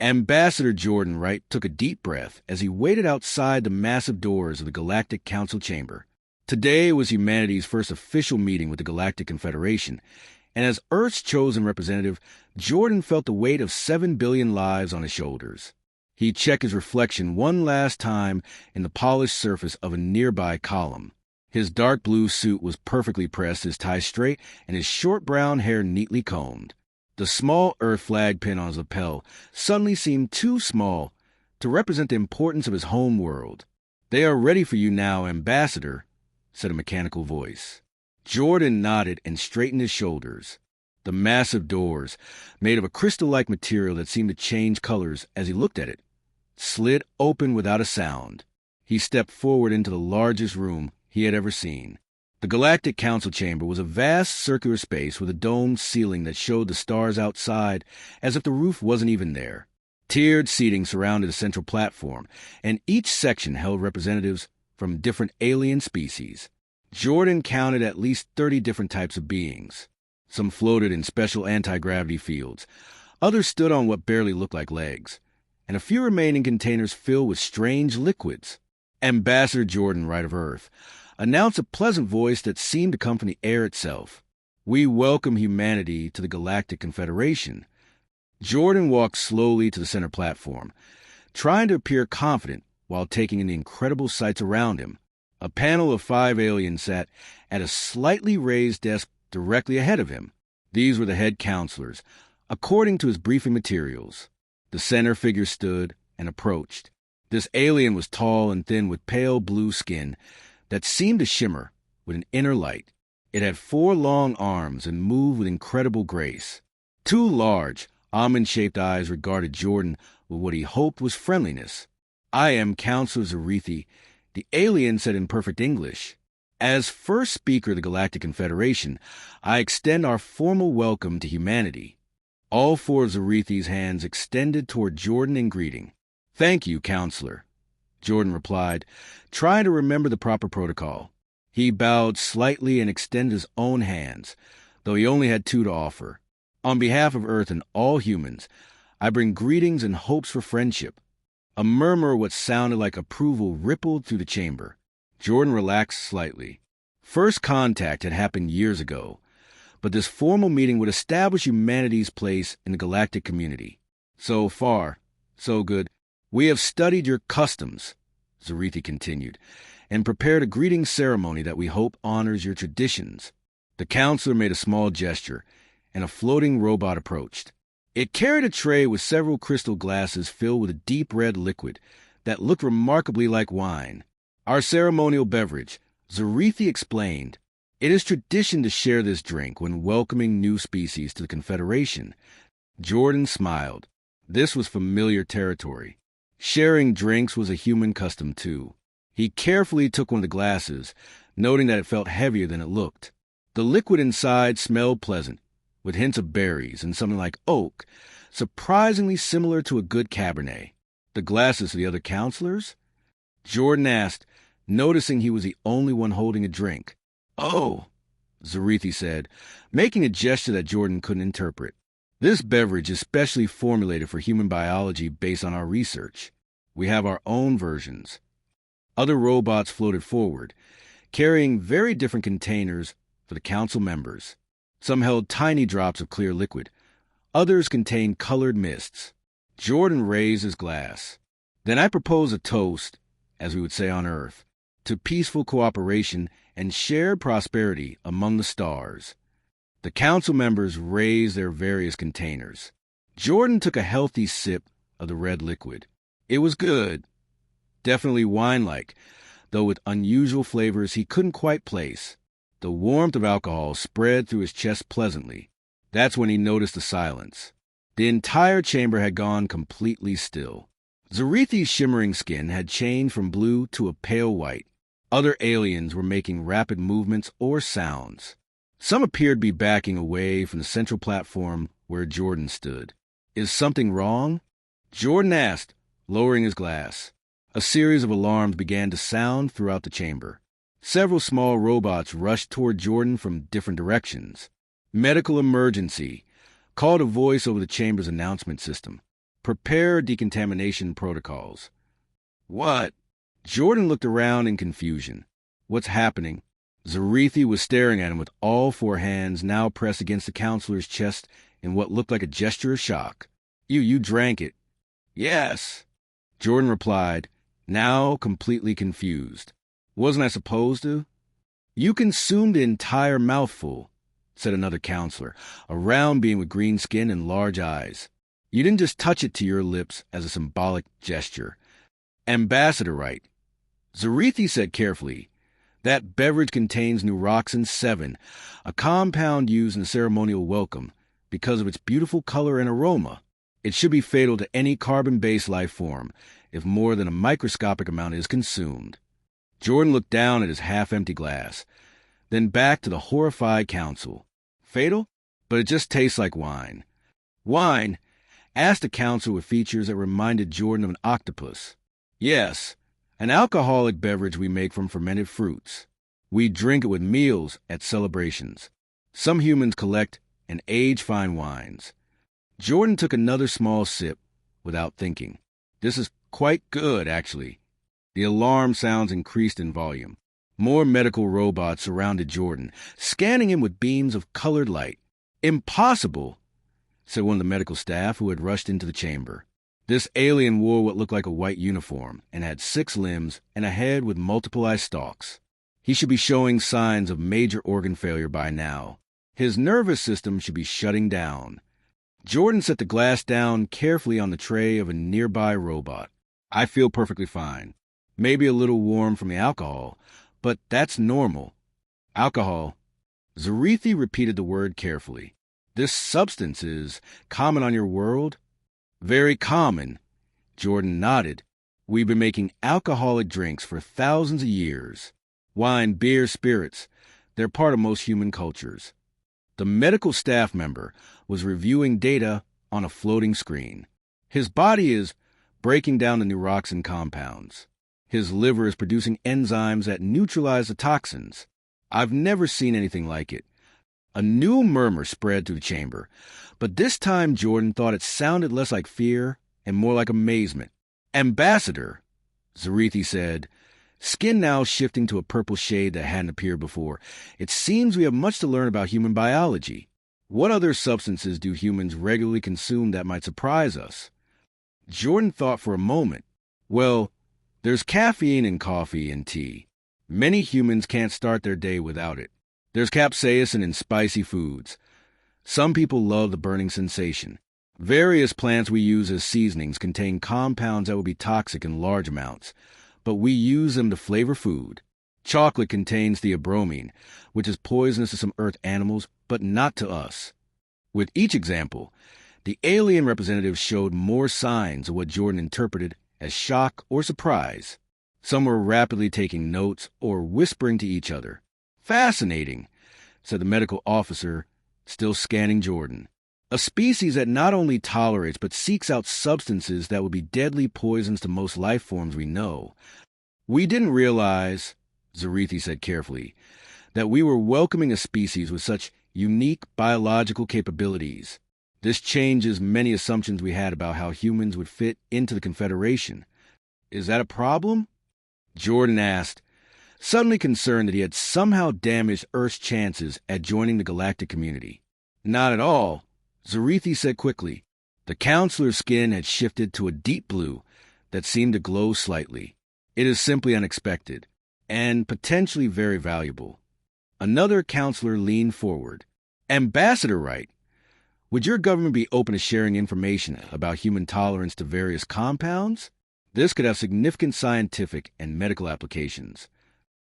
Ambassador Jordan Wright took a deep breath as he waited outside the massive doors of the Galactic Council chamber. Today was humanity's first official meeting with the Galactic Confederation, and as Earth's chosen representative, Jordan felt the weight of 7 billion lives on his shoulders. He checked his reflection one last time in the polished surface of a nearby column. His dark blue suit was perfectly pressed, his tie straight, and his short brown hair neatly combed. The small Earth flag pin on his lapel suddenly seemed too small to represent the importance of his home world. "They are ready for you now, Ambassador," said a mechanical voice. Jordan nodded and straightened his shoulders. The massive doors, made of a crystal-like material that seemed to change colors as he looked at it, slid open without a sound. He stepped forward into the largest room he had ever seen. The Galactic Council chamber was a vast circular space with a domed ceiling that showed the stars outside as if the roof wasn't even there. Tiered seating surrounded the central platform, and each section held representatives from different alien species. Jordan counted at least 30 different types of beings. Some floated in special anti-gravity fields. Others stood on what barely looked like legs, and a few remained in containers filled with strange liquids. Ambassador Jordan Wright of Earth announced a pleasant voice that seemed to come from the air itself. "We welcome humanity to the Galactic Confederation." Jordan walked slowly to the center platform, trying to appear confident while taking in the incredible sights around him. A panel of 5 aliens sat at a slightly raised desk directly ahead of him. These were the head counselors, according to his briefing materials. The center figure stood and approached. This alien was tall and thin with pale blue skin that seemed to shimmer with an inner light. It had 4 long arms and moved with incredible grace. 2 large, almond-shaped eyes regarded Jordan with what he hoped was friendliness. "I am Counselor Zarithi," the alien said in perfect English. "As first speaker of the Galactic Confederation, I extend our formal welcome to humanity." All 4 of Zarithi's hands extended toward Jordan in greeting. "Thank you, Counselor," Jordan replied, trying to remember the proper protocol. He bowed slightly and extended his own hands, though he only had 2 to offer. "On behalf of Earth and all humans, I bring greetings and hopes for friendship." A murmur of what sounded like approval rippled through the chamber. Jordan relaxed slightly. First contact had happened years ago, but this formal meeting would establish humanity's place in the galactic community. "So far, so good. We have studied your customs," Zarithi continued, "and prepared a greeting ceremony that we hope honors your traditions." The counselor made a small gesture, and a floating robot approached. It carried a tray with several crystal glasses filled with a deep red liquid that looked remarkably like wine. "Our ceremonial beverage," Zarithi explained. "It is tradition to share this drink when welcoming new species to the Confederation." Jordan smiled. This was familiar territory. Sharing drinks was a human custom, too. He carefully took one of the glasses, noting that it felt heavier than it looked. The liquid inside smelled pleasant, with hints of berries and something like oak, surprisingly similar to a good Cabernet. "The glasses for the other counselors?" Jordan asked, noticing he was the only one holding a drink. "Oh," Zarithi said, making a gesture that Jordan couldn't interpret. "This beverage is specially formulated for human biology based on our research. We have our own versions." Other robots floated forward, carrying very different containers for the council members. Some held tiny drops of clear liquid. Others contained colored mists. Jordan raised his glass. "Then I propose a toast, as we would say on Earth, to peaceful cooperation and shared prosperity among the stars." The council members raised their various containers. Jordan took a healthy sip of the red liquid. It was good. Definitely wine-like, though with unusual flavors he couldn't quite place. The warmth of alcohol spread through his chest pleasantly. That's when he noticed the silence. The entire chamber had gone completely still. Zarithi's shimmering skin had changed from blue to a pale white. Other aliens were making rapid movements or sounds. Some appeared to be backing away from the central platform where Jordan stood. "Is something wrong?" Jordan asked, lowering his glass. A series of alarms began to sound throughout the chamber. Several small robots rushed toward Jordan from different directions. "Medical emergency," called a voice over the chamber's announcement system. Prepare decontamination protocols. What? Jordan looked around in confusion. What's happening? Zarithi was staring at him with all four hands now pressed against the counselor's chest in what looked like a gesture of shock. You drank it. Yes, Jordan replied, now completely confused. Wasn't I supposed to? You consumed the entire mouthful, said another counselor, a round being with green skin and large eyes. You didn't just touch it to your lips as a symbolic gesture. Ambassador right. Zarithi said carefully, that beverage contains Neuroxin 7, a compound used in ceremonial welcome because of its beautiful color and aroma. It should be fatal to any carbon-based life form if more than a microscopic amount is consumed. Jordan looked down at his half-empty glass, then back to the horrified council. Fatal? But it just tastes like wine. Wine? Asked a council with features that reminded Jordan of an octopus. Yes, an alcoholic beverage we make from fermented fruits. We drink it with meals at celebrations. Some humans collect and age fine wines. Jordan took another small sip without thinking. This is quite good, actually. The alarm sounds increased in volume. More medical robots surrounded Jordan, scanning him with beams of colored light. Impossible, said one of the medical staff who had rushed into the chamber. This alien wore what looked like a white uniform and had 6 limbs and a head with multiple eye stalks. He should be showing signs of major organ failure by now. His nervous system should be shutting down. Jordan set the glass down carefully on the tray of a nearby robot. I feel perfectly fine. Maybe a little warm from the alcohol, but that's normal. Alcohol. Zarithi repeated the word carefully. This substance is common on your world? Very common. Jordan nodded. We've been making alcoholic drinks for thousands of years. Wine, beer, spirits. They're part of most human cultures. The medical staff member was reviewing data on a floating screen. His body is breaking down the neuroxin compounds. His liver is producing enzymes that neutralize the toxins. I've never seen anything like it. A new murmur spread through the chamber, but this time Jordan thought it sounded less like fear and more like amazement. Ambassador, Zarithi said, skin now shifting to a purple shade that hadn't appeared before. It seems we have much to learn about human biology. What other substances do humans regularly consume that might surprise us? Jordan thought for a moment. Well, there's caffeine in coffee and tea. Many humans can't start their day without it. There's capsaicin in spicy foods. Some people love the burning sensation. Various plants we use as seasonings contain compounds that would be toxic in large amounts, but we use them to flavor food. Chocolate contains theobromine, which is poisonous to some earth animals, but not to us. With each example, the alien representatives showed more signs of what Jordan interpreted as shock or surprise. Some were rapidly taking notes or whispering to each other. Fascinating, said the medical officer, still scanning Jordan. A species that not only tolerates but seeks out substances that would be deadly poisons to most life forms we know. We didn't realize, Zarithi said carefully, that we were welcoming a species with such unique biological capabilities. This changes many assumptions we had about how humans would fit into the Confederation. Is that a problem? Jordan asked, suddenly concerned that he had somehow damaged Earth's chances at joining the galactic community. Not at all, Zarithi said quickly. The counselor's skin had shifted to a deep blue that seemed to glow slightly. It is simply unexpected, and potentially very valuable. Another counselor leaned forward. Ambassador Wright, would your government be open to sharing information about human tolerance to various compounds? This could have significant scientific and medical applications.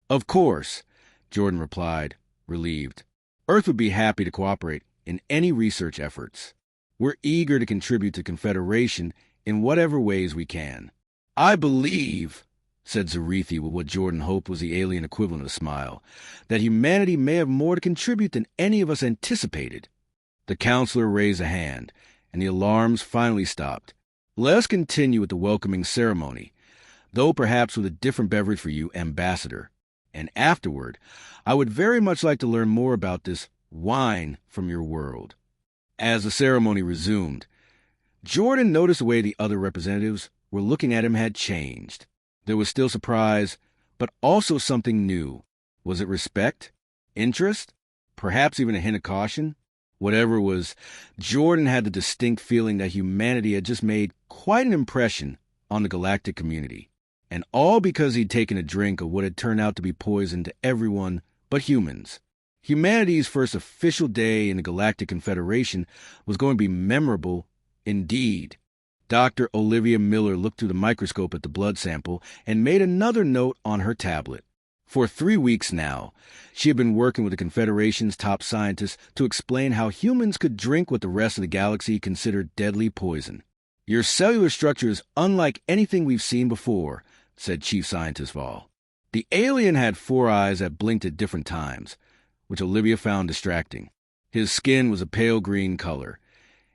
Of course, Jordan replied, relieved. Earth would be happy to cooperate in any research efforts. We're eager to contribute to Confederation in whatever ways we can. I believe, said Zarithi with what Jordan hoped was the alien equivalent of a smile, that humanity may have more to contribute than any of us anticipated. The counselor raised a hand, and the alarms finally stopped. Let us continue with the welcoming ceremony, though perhaps with a different beverage for you, Ambassador. And afterward, I would very much like to learn more about this wine from your world. As the ceremony resumed, Jordan noticed the way the other representatives were looking at him had changed. There was still surprise, but also something new. Was it respect? Interest? Perhaps even a hint of caution? Whatever it was, Jordan had the distinct feeling that humanity had just made quite an impression on the galactic community. And all because he'd taken a drink of what had turned out to be poison to everyone but humans. Humanity's first official day in the Galactic Confederation was going to be memorable indeed. Dr. Olivia Miller looked through the microscope at the blood sample and made another note on her tablet. For 3 weeks now, she had been working with the Confederation's top scientists to explain how humans could drink what the rest of the galaxy considered deadly poison. Your cellular structure is unlike anything we've seen before, said Chief Scientist Vol. The alien had 4 eyes that blinked at different times, which Olivia found distracting. His skin was a pale green color,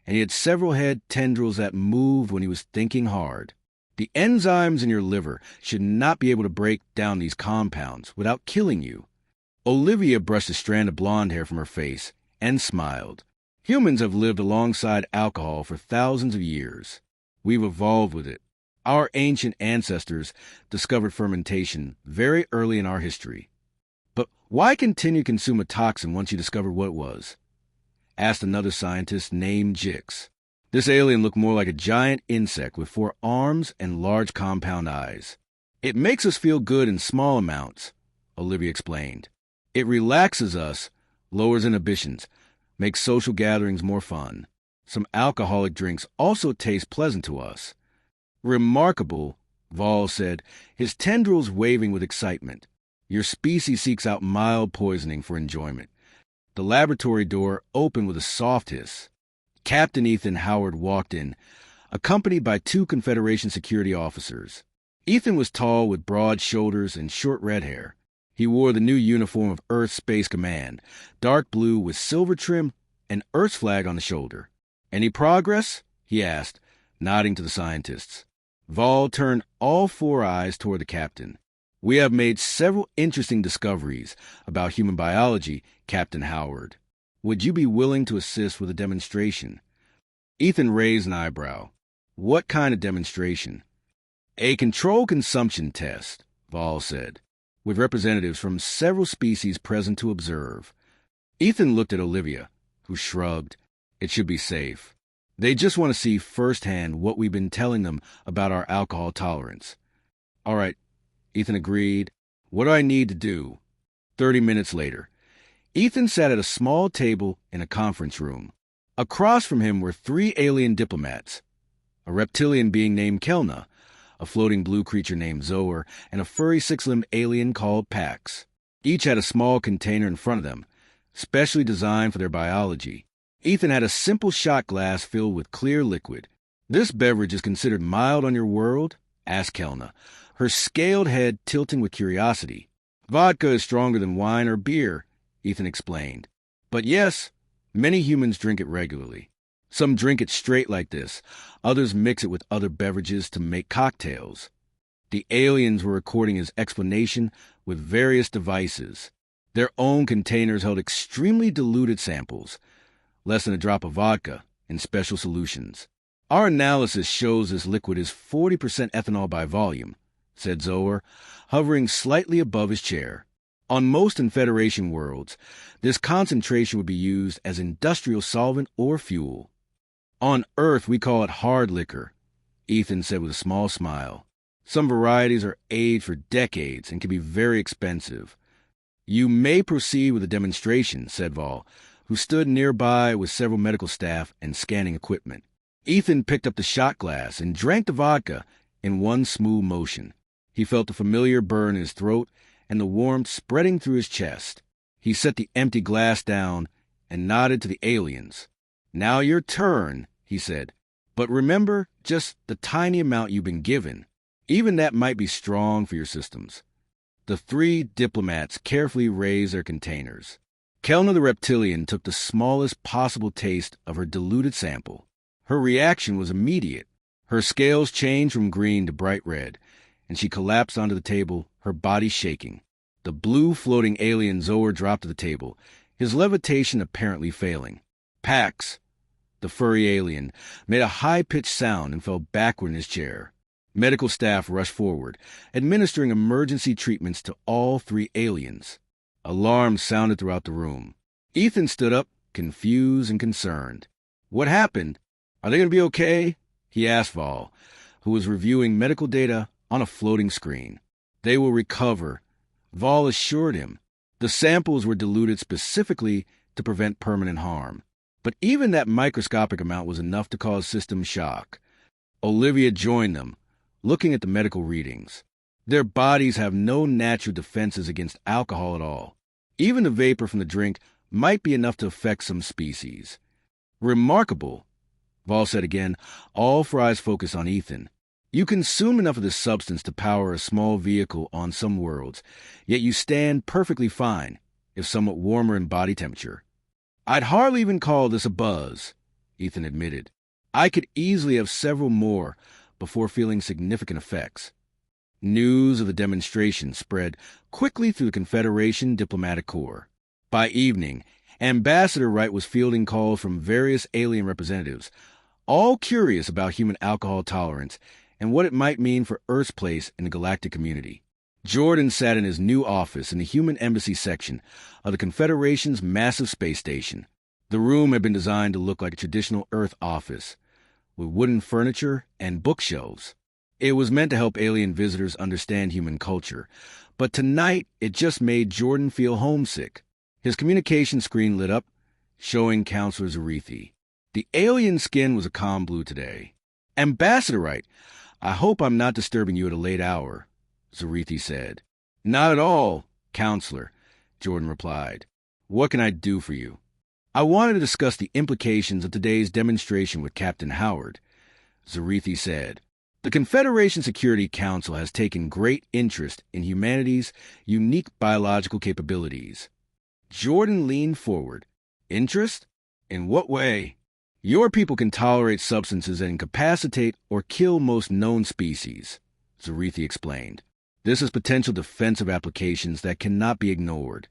and he had several head tendrils that moved when he was thinking hard. The enzymes in your liver should not be able to break down these compounds without killing you. Olivia brushed a strand of blonde hair from her face and smiled. Humans have lived alongside alcohol for thousands of years. We've evolved with it. Our ancient ancestors discovered fermentation very early in our history. But why continue to consume a toxin once you discovered what it was? Asked another scientist named Jix. This alien looked more like a giant insect with 4 arms and large compound eyes. It makes us feel good in small amounts, Olivia explained. It relaxes us, lowers inhibitions, makes social gatherings more fun. Some alcoholic drinks also taste pleasant to us. Remarkable, Vol said, his tendrils waving with excitement. Your species seeks out mild poisoning for enjoyment. The laboratory door opened with a soft hiss. Captain Ethan Howard walked in, accompanied by 2 Confederation security officers. Ethan was tall with broad shoulders and short red hair. He wore the new uniform of Earth Space Command, dark blue with silver trim and Earth's flag on the shoulder. Any progress? He asked, nodding to the scientists. Vol turned all 4 eyes toward the captain. We have made several interesting discoveries about human biology, Captain Howard. Would you be willing to assist with a demonstration? Ethan raised an eyebrow. What kind of demonstration? A controlled consumption test, Vol said, with representatives from several species present to observe. Ethan looked at Olivia, who shrugged. It should be safe. They just want to see firsthand what we've been telling them about our alcohol tolerance. All right, Ethan agreed. What do I need to do? 30 minutes later, Ethan sat at a small table in a conference room. Across from him were 3 alien diplomats, a reptilian being named Kelna, a floating blue creature named Zoer, and a furry 6-limbed alien called Pax. Each had a small container in front of them, specially designed for their biology. Ethan had a simple shot glass filled with clear liquid. This beverage is considered mild on your world? Asked Kelna, her scaled head tilting with curiosity. Vodka is stronger than wine or beer, Ethan explained. But yes, many humans drink it regularly. Some drink it straight like this. Others mix it with other beverages to make cocktails. The aliens were recording his explanation with various devices. Their own containers held extremely diluted samples, less than a drop of vodka, in special solutions. Our analysis shows this liquid is 40% ethanol by volume, said Zoer, hovering slightly above his chair. On most Confederation worlds, this concentration would be used as industrial solvent or fuel. On Earth, we call it hard liquor, Ethan said with a small smile. Some varieties are aged for decades and can be very expensive. You may proceed with a demonstration, said Vol, who stood nearby with several medical staff and scanning equipment. Ethan picked up the shot glass and drank the vodka in one smooth motion. He felt a familiar burn in his throat and the warmth spreading through his chest. He set the empty glass down and nodded to the aliens. Now your turn, he said. But remember just the tiny amount you've been given. Even that might be strong for your systems. The 3 diplomats carefully raised their containers. Kelna the reptilian took the smallest possible taste of her diluted sample. Her reaction was immediate. Her scales changed from green to bright red, and she collapsed onto the table, her body shaking. The blue floating alien Zoer dropped to the table, his levitation apparently failing. Pax, The furry alien made a high-pitched sound and fell backward in his chair. Medical staff rushed forward, administering emergency treatments to all three aliens. Alarms sounded throughout the room. Ethan stood up, confused and concerned. "What happened? Are they going to be okay?" he asked Vol, who was reviewing medical data on a floating screen. "They will recover," Vol assured him. The samples were diluted specifically to prevent permanent harm. But even that microscopic amount was enough to cause system shock. Olivia joined them, looking at the medical readings. Their bodies have no natural defenses against alcohol at all. Even the vapor from the drink might be enough to affect some species. "Remarkable," Vol said again, all for eyes focused on Ethan. "You consume enough of this substance to power a small vehicle on some worlds, yet you stand perfectly fine, if somewhat warmer in body temperature." "I'd hardly even call this a buzz," Ethan admitted. "I could easily have several more before feeling significant effects." News of the demonstration spread quickly through the Confederation Diplomatic Corps. By evening, Ambassador Wright was fielding calls from various alien representatives, all curious about human alcohol tolerance and what it might mean for Earth's place in the galactic community. Jordan sat in his new office in the Human Embassy section of the Confederation's massive space station. The room had been designed to look like a traditional Earth office, with wooden furniture and bookshelves. It was meant to help alien visitors understand human culture, but tonight it just made Jordan feel homesick. His communication screen lit up, showing Counselor Zarithi. The alien skin was a calm blue today. "Ambassador Wright, I hope I'm not disturbing you at a late hour," Zarithi said. "Not at all, Counselor," Jordan replied. "What can I do for you?" "I wanted to discuss the implications of today's demonstration with Captain Howard," Zarithi said. "The Confederation Security Council has taken great interest in humanity's unique biological capabilities." Jordan leaned forward. "Interest? In what way?" "Your people can tolerate substances that incapacitate or kill most known species," Zarithi explained. "This has potential defensive applications that cannot be ignored.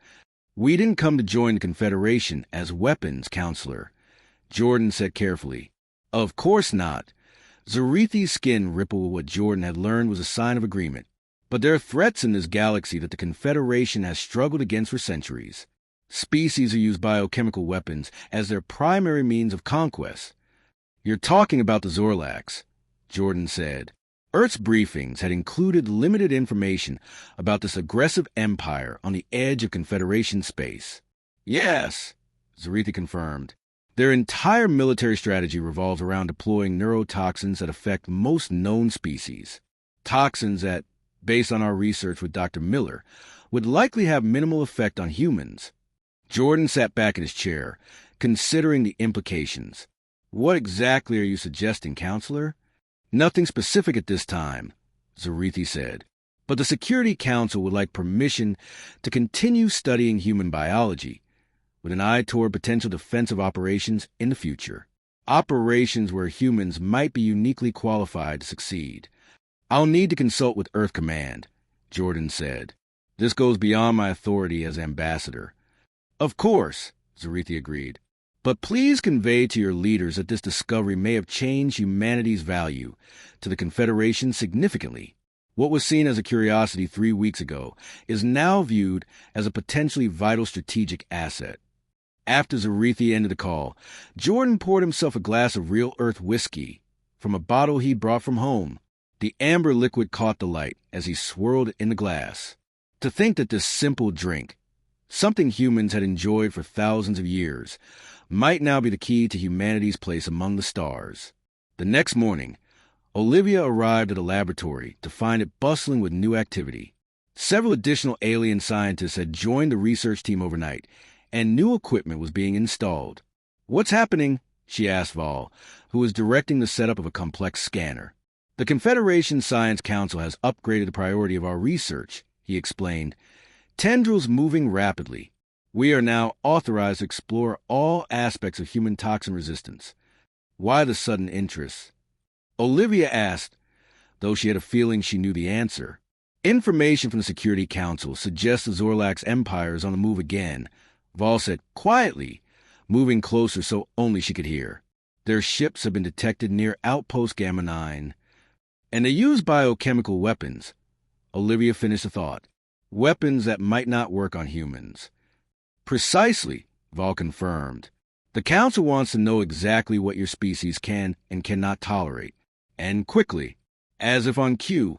We didn't come to join the Confederation as weapons, Counselor," Jordan said carefully. "Of course not." Zarithi's skin rippled with what Jordan had learned was a sign of agreement. "But there are threats in this galaxy that the Confederation has struggled against for centuries. Species who use biochemical weapons as their primary means of conquest." "You're talking about the Zorlax," Jordan said. Earth's briefings had included limited information about this aggressive empire on the edge of Confederation space. "Yes," Zarithi confirmed. "Their entire military strategy revolves around deploying neurotoxins that affect most known species. Toxins that, based on our research with Dr. Miller, would likely have minimal effect on humans." Jordan sat back in his chair, considering the implications. "What exactly are you suggesting, Counselor?" "Nothing specific at this time," Zarithi said. "But the Security Council would like permission to continue studying human biology, with an eye toward potential defensive operations in the future. Operations where humans might be uniquely qualified to succeed." "I'll need to consult with Earth Command," Jordan said. "This goes beyond my authority as ambassador." "Of course," Zarithi agreed. "But please convey to your leaders that this discovery may have changed humanity's value to the Confederation significantly. What was seen as a curiosity 3 weeks ago is now viewed as a potentially vital strategic asset." After Zarithi ended the call, Jordan poured himself a glass of real Earth whiskey from a bottle he'd brought from home. The amber liquid caught the light as he swirled it in the glass. To think that this simple drink, something humans had enjoyed for thousands of years, might now be the key to humanity's place among the stars. The next morning, Olivia arrived at the laboratory to find it bustling with new activity. Several additional alien scientists had joined the research team overnight, and new equipment was being installed. "What's happening?" she asked Vol, who was directing the setup of a complex scanner. "The Confederation Science Council has upgraded the priority of our research," he explained. "Tendrils moving rapidly. We are now authorized to explore all aspects of human toxin resistance." "Why the sudden interest?" Olivia asked, though she had a feeling she knew the answer. "Information from the Security Council suggests the Zorlax Empire is on the move again," Vol said quietly, moving closer so only she could hear. Their ships have been detected near Outpost Gamma 9, and they use biochemical weapons. Olivia finished the thought. Weapons that might not work on humans. Precisely, Vol confirmed. The Council wants to know exactly what your species can and cannot tolerate. And quickly, as if on cue,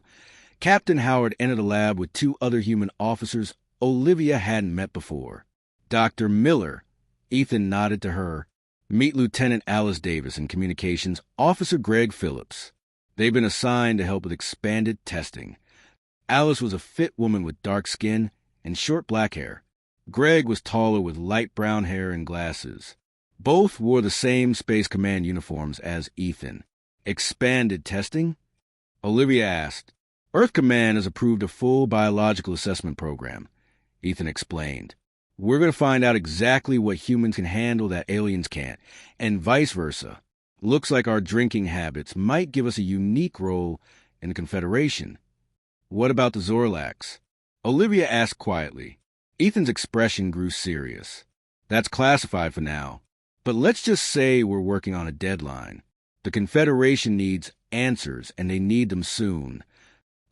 Captain Howard entered the lab with two other human officers Olivia hadn't met before. Dr. Miller, Ethan nodded to her. Meet Lieutenant Alice Davis in Communications, Officer Greg Phillips. They've been assigned to help with expanded testing. Alice was a fit woman with dark skin and short black hair. Greg was taller with light brown hair and glasses. Both wore the same Space Command uniforms as Ethan. Expanded testing? Olivia asked. Earth Command has approved a full biological assessment program, Ethan explained. We're going to find out exactly what humans can handle that aliens can't, and vice versa. Looks like our drinking habits might give us a unique role in the Confederation. What about the Zorlax? Olivia asked quietly. Ethan's expression grew serious. That's classified for now. But let's just say we're working on a deadline. The Confederation needs answers, and they need them soon.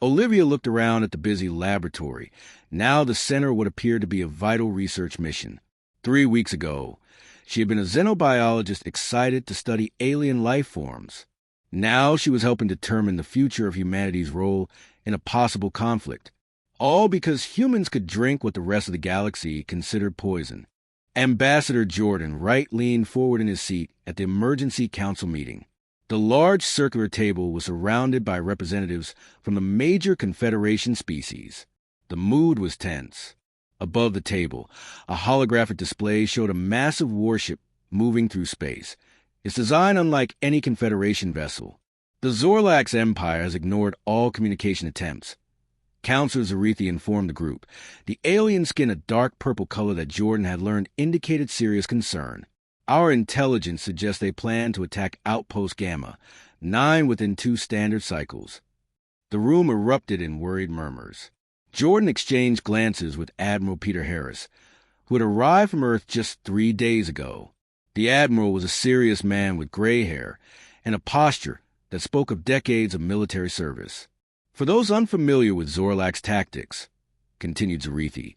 Olivia looked around at the busy laboratory. Now the center would appear to be a vital research mission. 3 weeks ago, she had been a xenobiologist excited to study alien life forms. Now she was helping determine the future of humanity's role in a possible conflict. All because humans could drink what the rest of the galaxy considered poison. Ambassador Jordan Wright leaned forward in his seat at the Emergency Council meeting. The large circular table was surrounded by representatives from the major Confederation species. The mood was tense. Above the table, a holographic display showed a massive warship moving through space, its design unlike any Confederation vessel. The Zorlax Empire has ignored all communication attempts. Counselor Zarithi informed the group. The alien skin a dark purple color that Jordan had learned indicated serious concern. Our intelligence suggests they plan to attack Outpost Gamma, 9 within 2 standard cycles. The room erupted in worried murmurs. Jordan exchanged glances with Admiral Peter Harris, who had arrived from Earth just 3 days ago. The Admiral was a serious man with gray hair and a posture that spoke of decades of military service. For those unfamiliar with Zorlax tactics, continued Zarithi,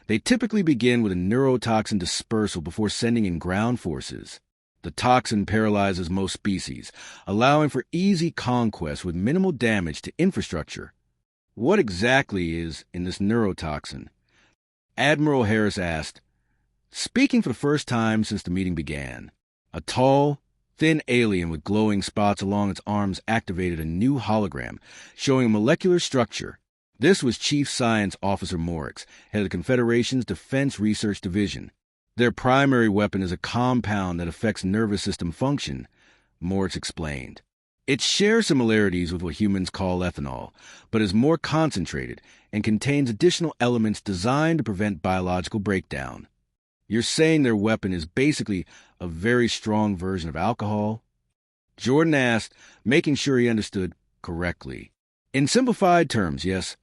they typically begin with a neurotoxin dispersal before sending in ground forces. The toxin paralyzes most species, allowing for easy conquest with minimal damage to infrastructure. What exactly is in this neurotoxin? Admiral Harris asked, speaking for the first time since the meeting began. A tall, thin alien with glowing spots along its arms activated a new hologram, showing a molecular structure. This was Chief Science Officer Morix, head of the Confederation's Defense Research Division. Their primary weapon is a compound that affects nervous system function, Morix explained. It shares similarities with what humans call ethanol, but is more concentrated and contains additional elements designed to prevent biological breakdown. You're saying their weapon is basically a very strong version of alcohol? Jordan asked, making sure he understood correctly. In simplified terms, yes,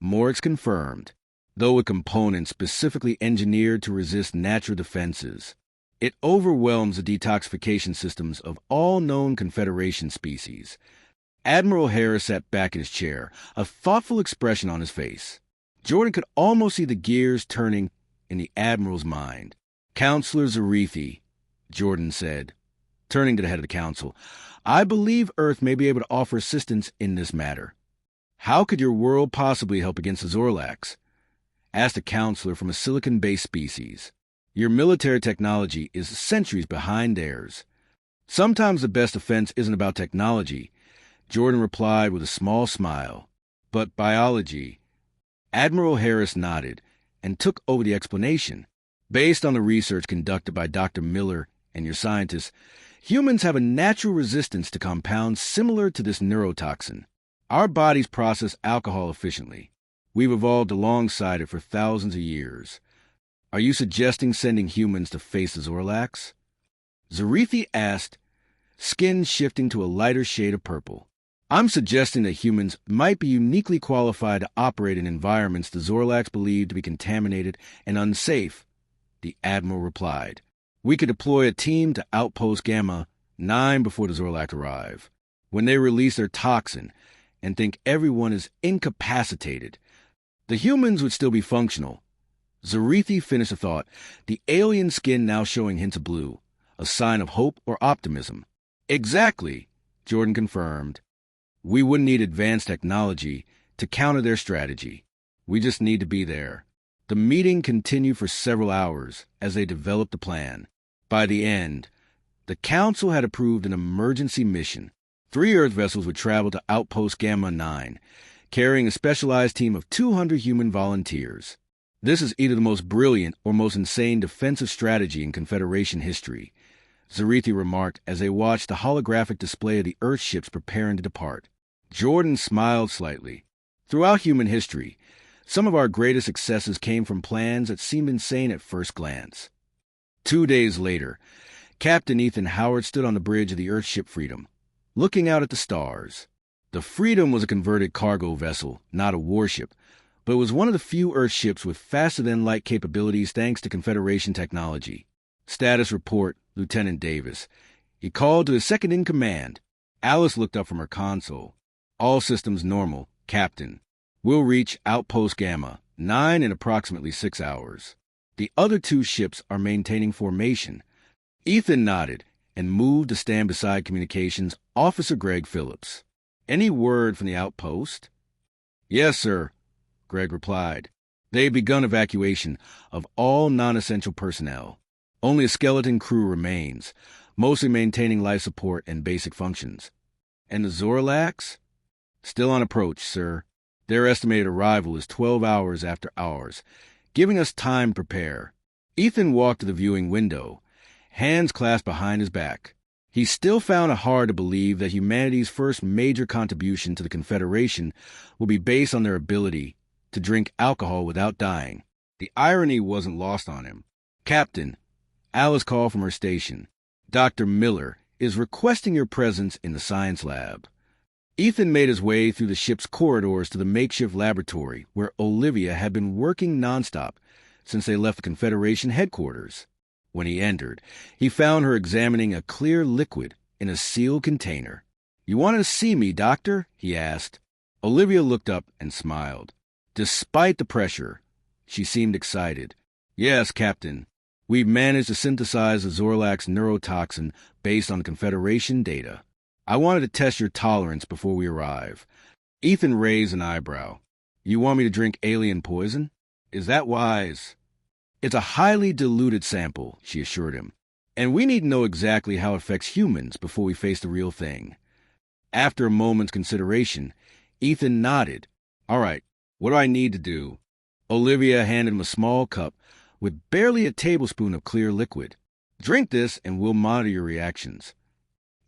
Morix confirmed, though with components specifically engineered to resist natural defenses. It overwhelms the detoxification systems of all known Confederation species. Admiral Harris sat back in his chair, a thoughtful expression on his face. Jordan could almost see the gears turning in the Admiral's mind. Counselor Zarithi, Jordan said, turning to the head of the council, I believe Earth may be able to offer assistance in this matter. How could your world possibly help against the Zorlax? Asked a counselor from a silicon-based species. Your military technology is centuries behind theirs. Sometimes the best defense isn't about technology, Jordan replied with a small smile, but biology. Admiral Harris nodded and took over the explanation. Based on the research conducted by Dr. Miller and your scientists, humans have a natural resistance to compounds similar to this neurotoxin. Our bodies process alcohol efficiently. We've evolved alongside it for thousands of years. Are you suggesting sending humans to face the Zorlax? Zarithi asked, skin shifting to a lighter shade of purple. I'm suggesting that humans might be uniquely qualified to operate in environments the Zorlax believe to be contaminated and unsafe, the Admiral replied. We could deploy a team to Outpost Gamma 9 before the Zorlak arrive. When they release their toxin and think everyone is incapacitated, the humans would still be functional. Zarithi finished a thought, the alien skin now showing hints of blue, a sign of hope or optimism. Exactly, Jordan confirmed. We wouldn't need advanced technology to counter their strategy. We just need to be there. The meeting continued for several hours as they developed the plan. By the end, the Council had approved an emergency mission. 3 Earth vessels would travel to Outpost Gamma 9, carrying a specialized team of 200 human volunteers. This is either the most brilliant or most insane defensive strategy in Confederation history, Zarithi remarked as they watched the holographic display of the Earth ships preparing to depart. Jordan smiled slightly. Throughout human history, some of our greatest successes came from plans that seemed insane at first glance. 2 days later, Captain Ethan Howard stood on the bridge of the Earthship Freedom, looking out at the stars. The Freedom was a converted cargo vessel, not a warship, but it was one of the few Earthships with faster-than-light capabilities thanks to Confederation technology. Status report, Lieutenant Davis. He called to his second-in-command. Alice looked up from her console. All systems normal, Captain. We'll reach Outpost Gamma 9 in approximately 6 hours. The other 2 ships are maintaining formation. Ethan nodded and moved to stand beside Communications Officer Greg Phillips. Any word from the outpost? Yes, sir, Greg replied. They've begun evacuation of all non-essential personnel. Only a skeleton crew remains, mostly maintaining life support and basic functions. And the Zorlax? Still on approach, sir. Their estimated arrival is 12 hours after ours, giving us time to prepare. Ethan walked to the viewing window, hands clasped behind his back. He still found it hard to believe that humanity's first major contribution to the Confederation will be based on their ability to drink alcohol without dying. The irony wasn't lost on him. Captain, Alice called from her station. Dr. Miller is requesting your presence in the science lab. Ethan made his way through the ship's corridors to the makeshift laboratory where Olivia had been working nonstop since they left the Confederation headquarters. When he entered, he found her examining a clear liquid in a sealed container. "You wanted to see me, Doctor?" he asked. Olivia looked up and smiled. Despite the pressure, she seemed excited. "Yes, Captain. We've managed to synthesize the Zorlak's neurotoxin based on the Confederation data. I wanted to test your tolerance before we arrive." Ethan raised an eyebrow. "You want me to drink alien poison? Is that wise?" "It's a highly diluted sample," she assured him. "And we need to know exactly how it affects humans before we face the real thing." After a moment's consideration, Ethan nodded. "All right, what do I need to do?" Olivia handed him a small cup with barely a tablespoon of clear liquid. "Drink this and we'll monitor your reactions."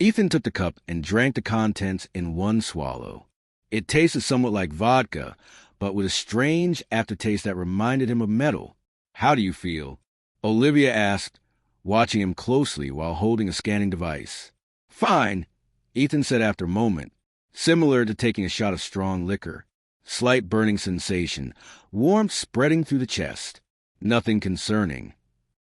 Ethan took the cup and drank the contents in one swallow. It tasted somewhat like vodka, but with a strange aftertaste that reminded him of metal. "How do you feel?" Olivia asked, watching him closely while holding a scanning device. "Fine," Ethan said after a moment. Similar to taking a shot of strong liquor. Slight burning sensation, warmth spreading through the chest. Nothing concerning.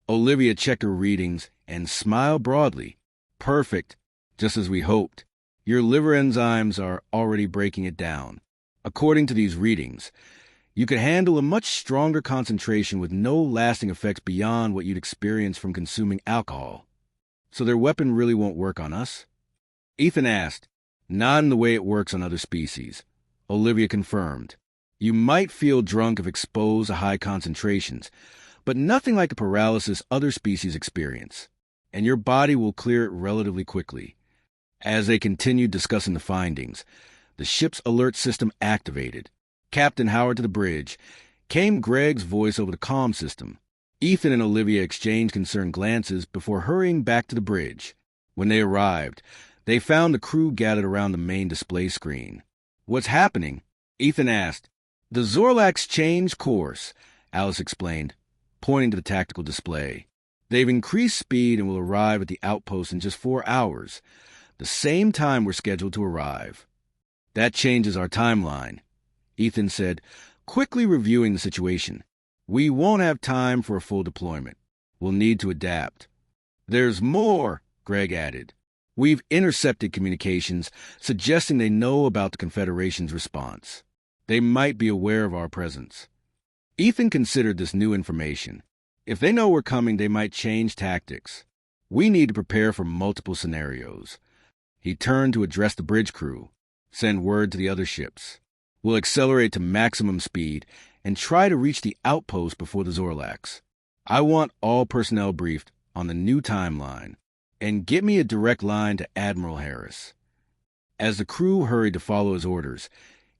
Olivia checked her readings and smiled broadly. "Perfect, just as we hoped. Your liver enzymes are already breaking it down. According to these readings, you could handle a much stronger concentration with no lasting effects beyond what you'd experience from consuming alcohol. So their weapon really won't work on us?" Ethan asked. "Not in the way it works on other species." Olivia confirmed. "You might feel drunk if exposed to high concentrations, but nothing like the paralysis other species experience, and your body will clear it relatively quickly." As they continued discussing the findings, the ship's alert system activated. Captain Howard to the bridge. Came Greg's voice over the comm system. Ethan and Olivia exchanged concerned glances before hurrying back to the bridge. When they arrived, they found the crew gathered around the main display screen. "What's happening?" Ethan asked. "The Zorlax changed course," Alice explained, pointing to the tactical display. "They've increased speed and will arrive at the outpost in just 4 hours, the same time we're scheduled to arrive." "That changes our timeline," Ethan said, quickly reviewing the situation. "We won't have time for a full deployment. We'll need to adapt." "There's more," Greg added. We've intercepted communications suggesting they know about the Confederation's response. They might be aware of our presence. Ethan considered this new information. If they know we're coming, they might change tactics. We need to prepare for multiple scenarios. He turned to address the bridge crew. Send word to the other ships. We'll accelerate to maximum speed and try to reach the outpost before the Zorlax. I want all personnel briefed on the new timeline, and get me a direct line to Admiral Harris. As the crew hurried to follow his orders,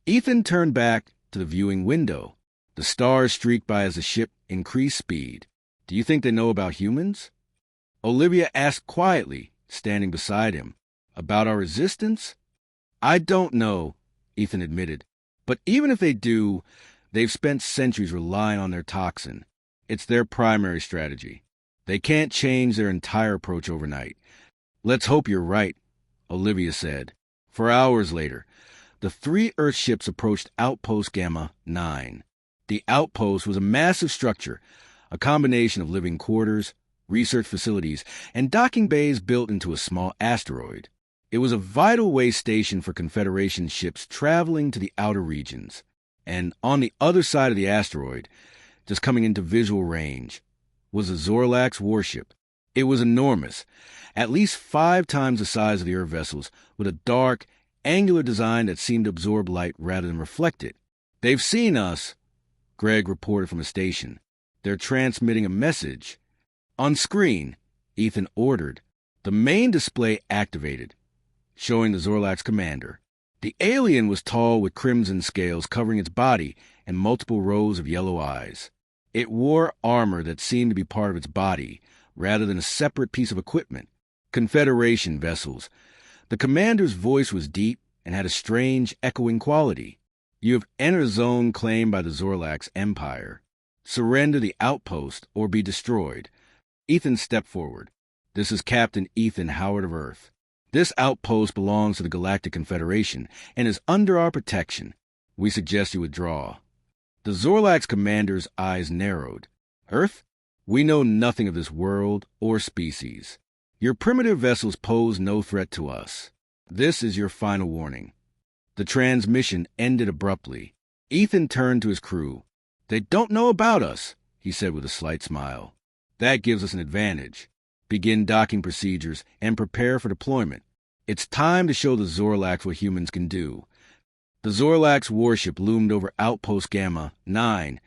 Ethan turned back to the viewing window. The stars streaked by as the ship increased speed. Do you think they know about humans? Olivia asked quietly, standing beside him. About our resistance? I don't know, Ethan admitted. But even if they do, they've spent centuries relying on their toxin. It's their primary strategy. They can't change their entire approach overnight. Let's hope you're right, Olivia said. For hours later, the 3 Earth ships approached Outpost Gamma 9. The outpost was a massive structure, a combination of living quarters, research facilities, and docking bays built into a small asteroid. It was a vital way station for Confederation ships traveling to the outer regions. And on the other side of the asteroid, just coming into visual range, was a Zorlax warship. It was enormous, at least 5 times the size of the Earth vessels, with a dark, angular design that seemed to absorb light rather than reflect it. They've seen us, Greg reported from a station. They're transmitting a message. On screen, Ethan ordered. The main display activated, showing the Zorlax commander. The alien was tall with crimson scales covering its body and multiple rows of yellow eyes. It wore armor that seemed to be part of its body, rather than a separate piece of equipment. Confederation vessels. The commander's voice was deep and had a strange, echoing quality. You have entered a zone claimed by the Zorlax Empire. Surrender the outpost or be destroyed. Ethan stepped forward. This is Captain Ethan Howard of Earth. This outpost belongs to the Galactic Confederation and is under our protection. We suggest you withdraw. The Zorlax commander's eyes narrowed. Earth? We know nothing of this world or species. Your primitive vessels pose no threat to us. This is your final warning. The transmission ended abruptly. Ethan turned to his crew. They don't know about us, he said with a slight smile. That gives us an advantage. Begin docking procedures and prepare for deployment. It's time to show the Zorlax what humans can do. The Zorlax warship loomed over Outpost Gamma 9,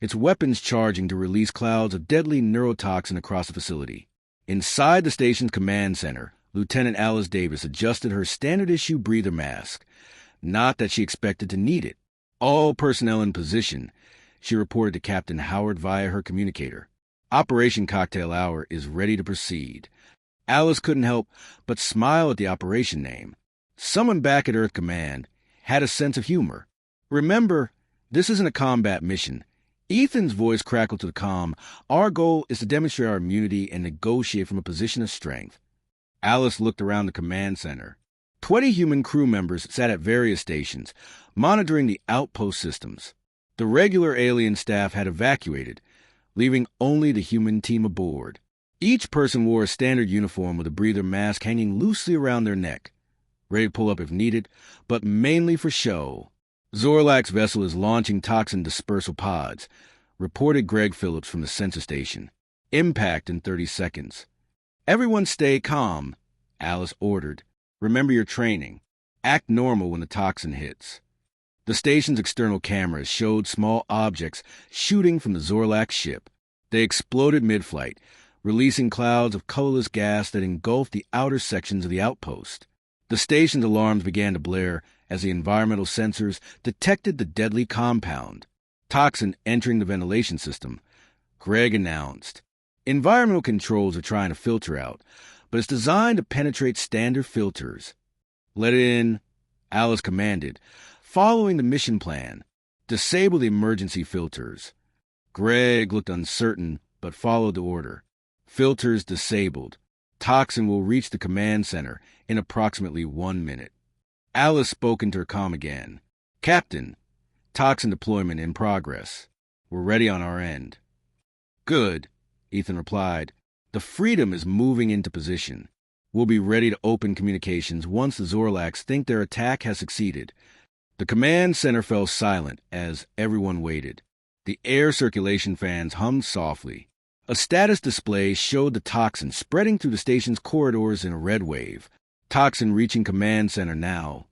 its weapons charging to release clouds of deadly neurotoxin across the facility. Inside the station's command center, Lieutenant Alice Davis adjusted her standard-issue breather mask. Not that she expected to need it. All personnel in position, she reported to Captain Howard via her communicator. Operation Cocktail Hour is ready to proceed. Alice couldn't help but smile at the operation name. Someone back at Earth Command had a sense of humor. Remember, this isn't a combat mission. Ethan's voice crackled to the comm. Our goal is to demonstrate our immunity and negotiate from a position of strength. Alice looked around the command center. 20 human crew members sat at various stations, monitoring the outpost systems. The regular alien staff had evacuated, leaving only the human team aboard. Each person wore a standard uniform with a breather mask hanging loosely around their neck, ready to pull up if needed, but mainly for show. Zorlax vessel is launching toxin dispersal pods, reported Greg Phillips from the sensor station. Impact in 30 seconds. Everyone stay calm, Alice ordered. Remember your training. Act normal when the toxin hits. The station's external cameras showed small objects shooting from the Zorlax ship. They exploded mid-flight, releasing clouds of colorless gas that engulfed the outer sections of the outpost. The station's alarms began to blare as the environmental sensors detected the deadly compound. Toxin entering the ventilation system. Greg announced. Environmental controls are trying to filter out, but it's designed to penetrate standard filters. Let it in, Alice commanded, following the mission plan. Disable the emergency filters. Greg looked uncertain, but followed the order. Filters disabled. Toxin will reach the command center in approximately 1 minute. Alice spoke into her comm again. Captain, toxin deployment in progress. We're ready on our end. Good, Ethan replied. The Freedom is moving into position. We'll be ready to open communications once the Zorlax think their attack has succeeded. The command center fell silent as everyone waited. The air circulation fans hummed softly. A status display showed the toxin spreading through the station's corridors in a red wave. Toxin reaching command center now,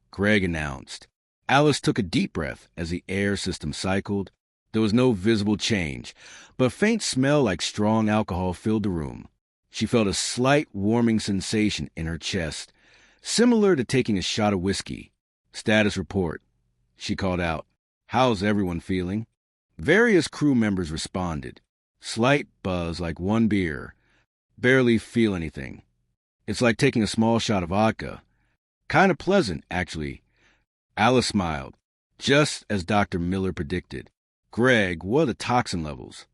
Greg announced. Alice took a deep breath as the air system cycled. There was no visible change, but a faint smell like strong alcohol filled the room. She felt a slight warming sensation in her chest, similar to taking a shot of whiskey. Status report. She called out, "How's everyone feeling?" Various crew members responded. Slight buzz like one beer. Barely feel anything. It's like taking a small shot of vodka. Kind of pleasant, actually. Alice smiled, just as Dr. Miller predicted. "Greg, what are the toxin levels?"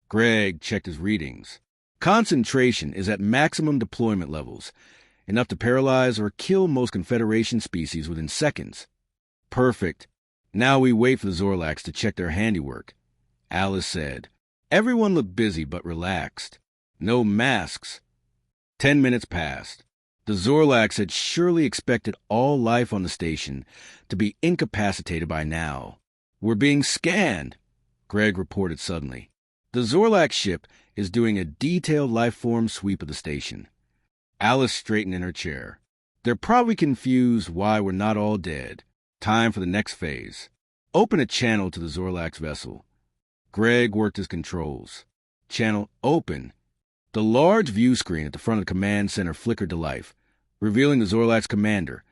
Greg checked his readings. Concentration is at maximum deployment levels, enough to paralyze or kill most Confederation species within seconds. Perfect. Now we wait for the Zorlax to check their handiwork, Alice said. Everyone looked busy but relaxed. No masks. 10 minutes passed. The Zorlax had surely expected all life on the station to be incapacitated by now. "We're being scanned," Greg reported suddenly. "The Zorlax ship is doing a detailed life-form sweep of the station." Alice straightened in her chair. "They're probably confused why we're not all dead. Time for the next phase. Open a channel to the Zorlax vessel." Greg worked his controls. Channel open. The large view screen at the front of the command center flickered to life, revealing the Zorlax commander,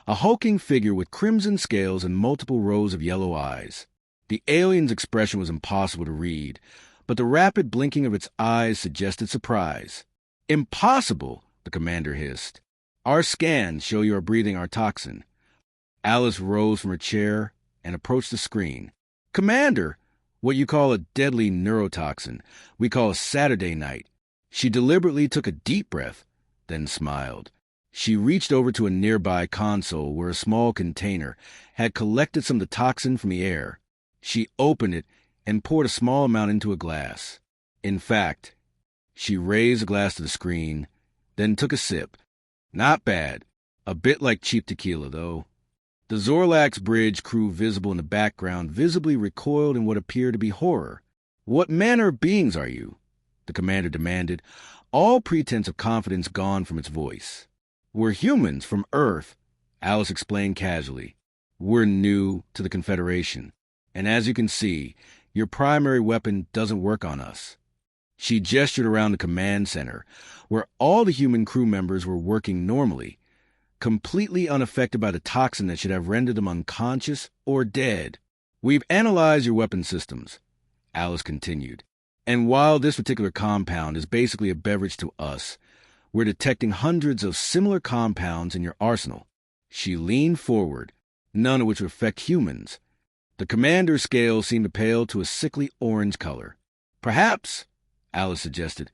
a hulking figure with crimson scales and multiple rows of yellow eyes. The alien's expression was impossible to read, but the rapid blinking of its eyes suggested surprise. "Impossible," the commander hissed. "Our scans show you are breathing our toxin." Alice rose from her chair and approached the screen. "Commander, what you call a deadly neurotoxin, we call a Saturday night." She deliberately took a deep breath, then smiled. She reached over to a nearby console where a small container had collected some of the toxin from the air. She opened it and poured a small amount into a glass. In fact, she raised the glass to the screen, then took a sip. Not bad. A bit like cheap tequila, though. The Zorlax bridge crew visible in the background visibly recoiled in what appeared to be horror. "What manner of beings are you?" the commander demanded, all pretense of confidence gone from its voice. "We're humans from Earth," Alice explained casually. "We're new to the Confederation, and as you can see, your primary weapon doesn't work on us." She gestured around the command center, where all the human crew members were working normally, completely unaffected by the toxin that should have rendered them unconscious or dead. "We've analyzed your weapon systems," Alice continued. "And while this particular compound is basically a beverage to us, we're detecting hundreds of similar compounds in your arsenal." She leaned forward, none of which would affect humans. The commander's scale seemed to pale to a sickly orange color. "Perhaps," Alice suggested,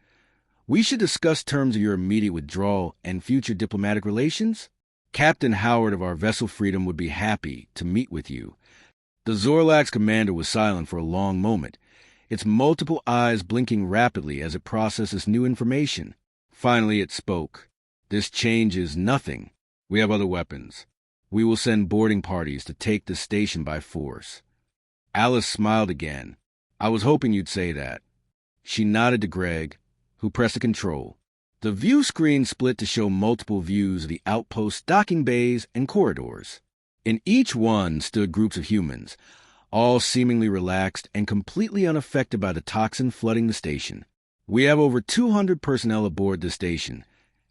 "we should discuss terms of your immediate withdrawal and future diplomatic relations? Captain Howard of our vessel Freedom would be happy to meet with you." The Zorlax commander was silent for a long moment, its multiple eyes blinking rapidly as it processed this new information. Finally it spoke. "This changes nothing. We have other weapons. We will send boarding parties to take this station by force." Alice smiled again. "I was hoping you'd say that." She nodded to Greg, who pressed a control. The view screen split to show multiple views of the outpost docking bays and corridors. In each one stood groups of humans, all seemingly relaxed and completely unaffected by the toxin flooding the station. "We have over 200 personnel aboard this station,"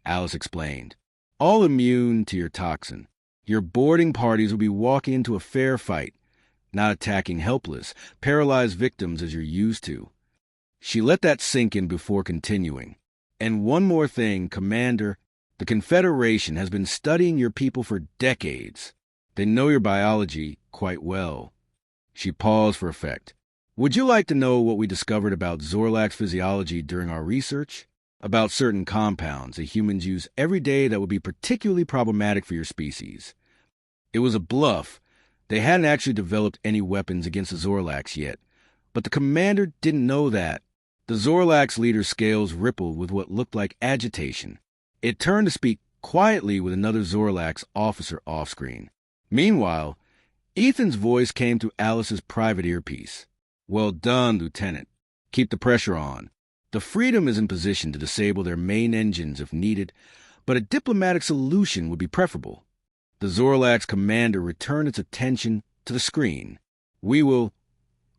Alice explained, "all immune to your toxin. Your boarding parties will be walking into a fair fight, not attacking helpless, paralyzed victims as you're used to." She let that sink in before continuing. "And one more thing, Commander, the Confederation has been studying your people for decades. They know your biology quite well." She paused for effect. "Would you like to know what we discovered about Zorlax physiology during our research? About certain compounds that humans use every day that would be particularly problematic for your species." It was a bluff. They hadn't actually developed any weapons against the Zorlax yet, but the commander didn't know that. The Zorlax leader's scales rippled with what looked like agitation. It turned to speak quietly with another Zorlax officer off-screen. Meanwhile, Ethan's voice came through Alice's private earpiece. "Well done, Lieutenant. Keep the pressure on. The Freedom is in position to disable their main engines if needed, but a diplomatic solution would be preferable." The Zorlax commander returned its attention to the screen. "We will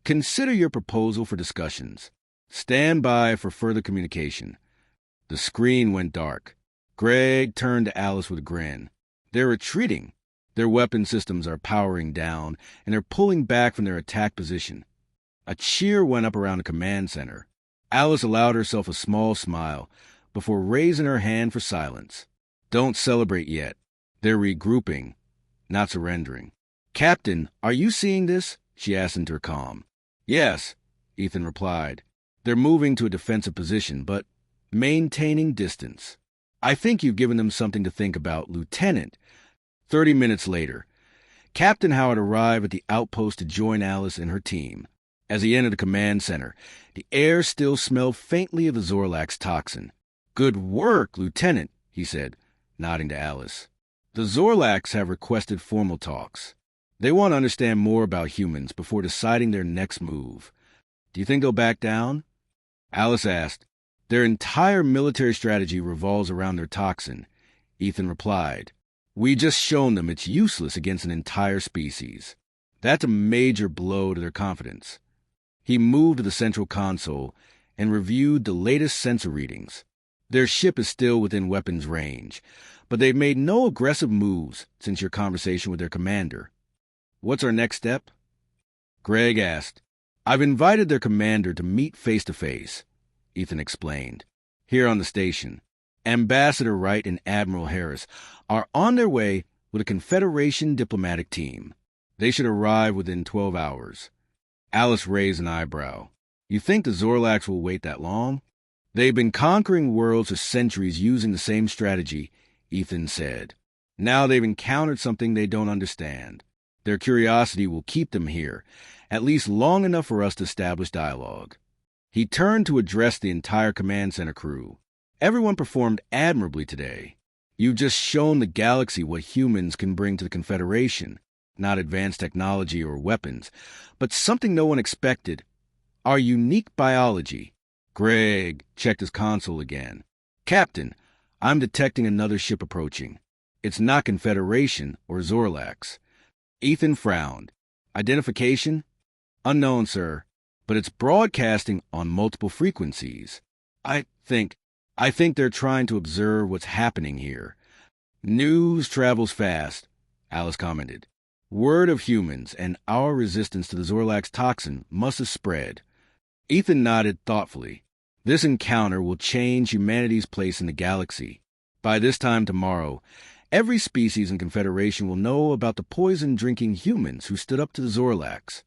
consider your proposal for discussions. Stand by for further communication." The screen went dark. Greg turned to Alice with a grin. "They're retreating. Their weapon systems are powering down, and they're pulling back from their attack position." A cheer went up around the command center. Alice allowed herself a small smile before raising her hand for silence. "Don't celebrate yet. They're regrouping, not surrendering." "Captain, are you seeing this?" she asked into her calm. "Yes," Ethan replied. "They're moving to a defensive position, but maintaining distance. I think you've given them something to think about, Lieutenant." 30 minutes later, Captain Howard arrived at the outpost to join Alice and her team. As he entered the command center, the air still smelled faintly of the Zorlax toxin. "Good work, Lieutenant," he said, nodding to Alice. "The Zorlax have requested formal talks. They want to understand more about humans before deciding their next move. Do you think they'll back down?" Alice asked. "Their entire military strategy revolves around their toxin," Ethan replied. "We just shown them it's useless against an entire species. That's a major blow to their confidence." He moved to the central console and reviewed the latest sensor readings. Their ship is still within weapons range, but they've made no aggressive moves since your conversation with their commander. "What's our next step?" Greg asked. "I've invited their commander to meet face-to-face," Ethan explained. "Here on the station. Ambassador Wright and Admiral Harris are on their way with a Confederation diplomatic team. They should arrive within 12 hours. Alice raised an eyebrow. "You think the Zorlax will wait that long?" "They've been conquering worlds for centuries using the same strategy," Ethan said. "Now they've encountered something they don't understand. Their curiosity will keep them here, at least long enough for us to establish dialogue." He turned to address the entire command center crew. "Everyone performed admirably today. You've just shown the galaxy what humans can bring to the Confederation. Not advanced technology or weapons, but something no one expected. Our unique biology." Greg checked his console again. "Captain, I'm detecting another ship approaching. It's not Confederation or Zorlax." Ethan frowned. "Identification?" "Unknown, sir, but it's broadcasting on multiple frequencies. I think they're trying to observe what's happening here." "News travels fast," Alice commented. "Word of humans and our resistance to the Zorlax toxin must have spread." Ethan nodded thoughtfully. "This encounter will change humanity's place in the galaxy. By this time tomorrow, every species in Confederation will know about the poison-drinking humans who stood up to the Zorlax."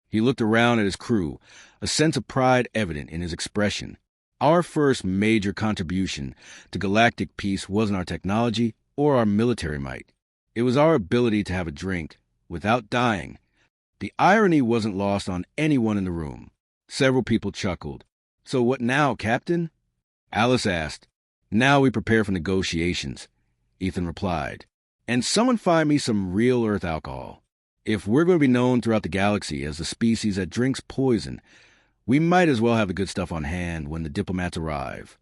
He looked around at his crew, a sense of pride evident in his expression. "Our first major contribution to galactic peace wasn't our technology or our military might. It was our ability to have a drink without dying." The irony wasn't lost on anyone in the room. Several people chuckled. "So what now, Captain?" Alice asked. "Now we prepare for negotiations," Ethan replied. "And someone find me some real Earth alcohol. If we're going to be known throughout the galaxy as the species that drinks poison, we might as well have the good stuff on hand when the diplomats arrive."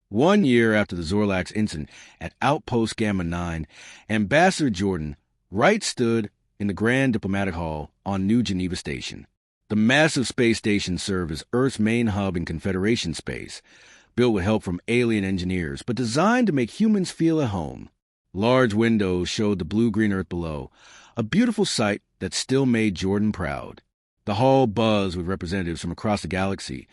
1 year after the Zorlax incident at Outpost Gamma 9, Ambassador Jordan Wright stood in the Grand Diplomatic Hall on New Geneva Station. The massive space station served as Earth's main hub in Confederation space, built with help from alien engineers, but designed to make humans feel at home. Large windows showed the blue-green Earth below, a beautiful sight that still made Jordan proud. The hall buzzed with representatives from across the galaxy,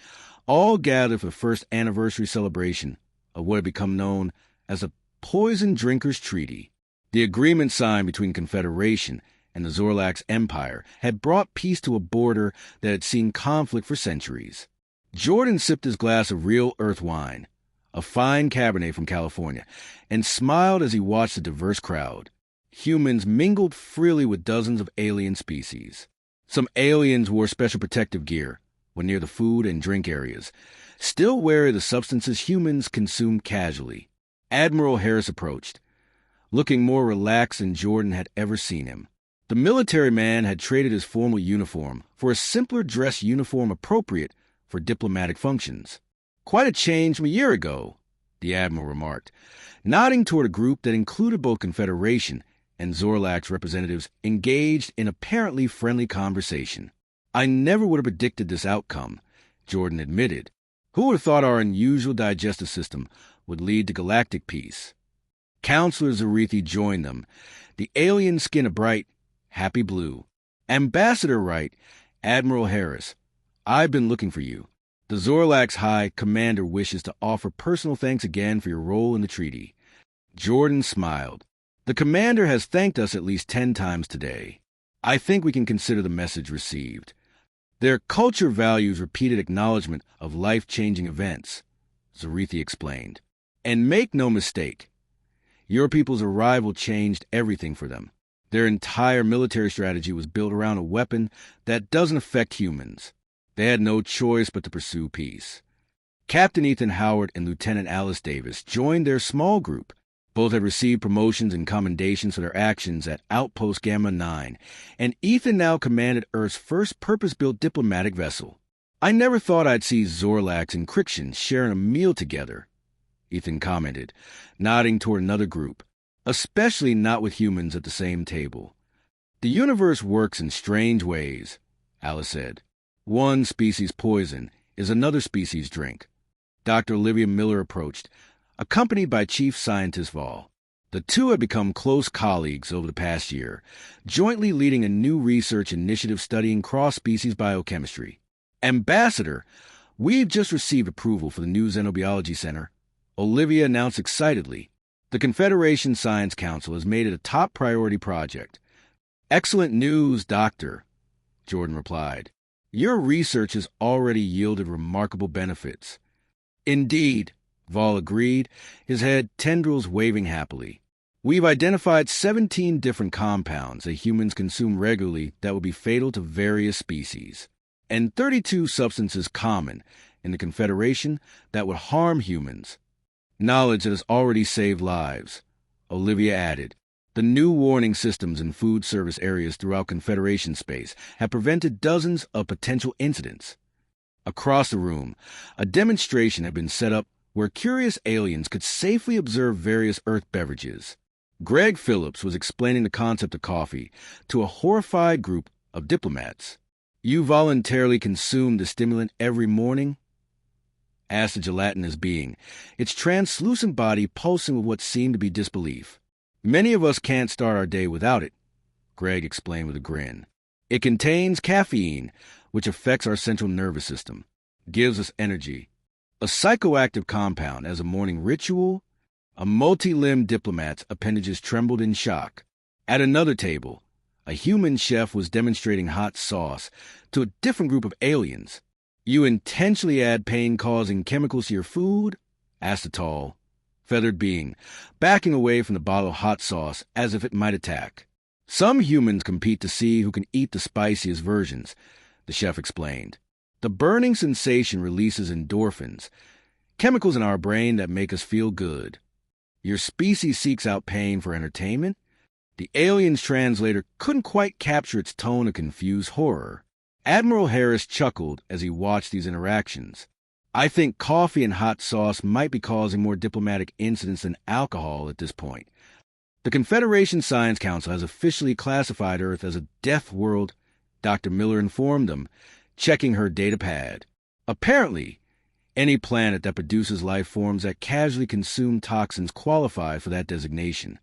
all gathered for the first anniversary celebration of what had become known as the Poison Drinkers Treaty. The agreement signed between Confederation and the Zorlax Empire had brought peace to a border that had seen conflict for centuries. Jordan sipped his glass of real Earth wine, a fine Cabernet from California, and smiled as he watched the diverse crowd. Humans mingled freely with dozens of alien species. Some aliens wore special protective gear when near the food and drink areas, still wary of the substances humans consumed casually. Admiral Harris approached, looking more relaxed than Jordan had ever seen him. The military man had traded his formal uniform for a simpler dress uniform appropriate for diplomatic functions. Quite a change from a year ago, the Admiral remarked, nodding toward a group that included both Confederation and Zorlak's representatives engaged in apparently friendly conversation. I never would have predicted this outcome, Jordan admitted. Who would have thought our unusual digestive system would lead to galactic peace? Counselor Zarithi joined them, the alien skin a bright, happy blue. Ambassador Wright, Admiral Harris, I've been looking for you. The Zorlak's High Commander wishes to offer personal thanks again for your role in the treaty. Jordan smiled. The commander has thanked us at least 10 times today. I think we can consider the message received. Their culture values repeated acknowledgement of life-changing events, Zarithi explained. And make no mistake, your people's arrival changed everything for them. Their entire military strategy was built around a weapon that doesn't affect humans. They had no choice but to pursue peace. Captain Ethan Howard and Lieutenant Alice Davis joined their small group. Both had received promotions and commendations for their actions at Outpost Gamma 9, and Ethan now commanded Earth's first purpose-built diplomatic vessel. I never thought I'd see Zorlax and Crixian sharing a meal together, Ethan commented, nodding toward another group, especially not with humans at the same table. The universe works in strange ways, Alice said. One species' poison is another species' drink. Dr. Olivia Miller approached, accompanied by Chief Scientist Vol. The two had become close colleagues over the past year, jointly leading a new research initiative studying cross-species biochemistry. Ambassador, we've just received approval for the new Xenobiology Center, Olivia announced excitedly. The Confederation Science Council has made it a top priority project. Excellent news, Doctor, Jordan replied. Your research has already yielded remarkable benefits. Indeed, Vol agreed, his head tendrils waving happily. We've identified 17 different compounds that humans consume regularly that will be fatal to various species, and 32 substances common in the Confederation that would harm humans. Knowledge that has already saved lives, Olivia added. The new warning systems in food service areas throughout Confederation space have prevented dozens of potential incidents. Across the room, a demonstration had been set up where curious aliens could safely observe various Earth beverages. Greg Phillips was explaining the concept of coffee to a horrified group of diplomats. You voluntarily consume the stimulant every morning? Asked the gelatinous being, its translucent body pulsing with what seemed to be disbelief. Many of us can't start our day without it, Greg explained with a grin. It contains caffeine, which affects our central nervous system, gives us energy. A psychoactive compound as a morning ritual. A multi-limbed diplomat's appendages trembled in shock. At another table, a human chef was demonstrating hot sauce to a different group of aliens. You intentionally add pain-causing chemicals to your food? Asked a tall, feathered being, backing away from the bottle of hot sauce as if it might attack. Some humans compete to see who can eat the spiciest versions, the chef explained. The burning sensation releases endorphins, chemicals in our brain that make us feel good. Your species seeks out pain for entertainment? The alien's translator couldn't quite capture its tone of confused horror. Admiral Harris chuckled as he watched these interactions. I think coffee and hot sauce might be causing more diplomatic incidents than alcohol at this point. The Confederation Science Council has officially classified Earth as a death world, Dr. Miller informed them, checking her data pad. Apparently, any planet that produces life forms that casually consume toxins qualify for that designation.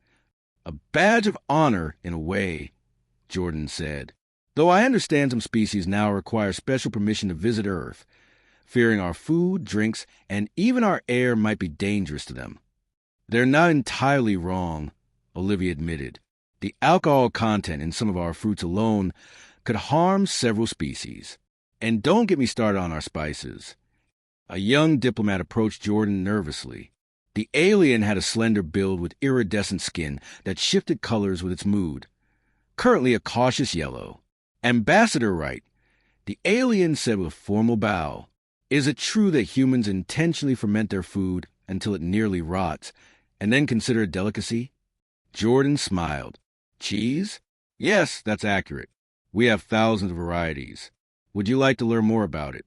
A badge of honor, in a way, Jordan said. Though I understand some species now require special permission to visit Earth, fearing our food, drinks, and even our air might be dangerous to them. They're not entirely wrong, Olivia admitted. The alcohol content in some of our fruits alone could harm several species. And don't get me started on our spices. A young diplomat approached Jordan nervously. The alien had a slender build with iridescent skin that shifted colors with its mood, currently a cautious yellow. Ambassador Wright, the alien said with a formal bow, is it true that humans intentionally ferment their food until it nearly rots and then consider a delicacy? Jordan smiled. Cheese? Yes, that's accurate. We have thousands of varieties. Would you like to learn more about it?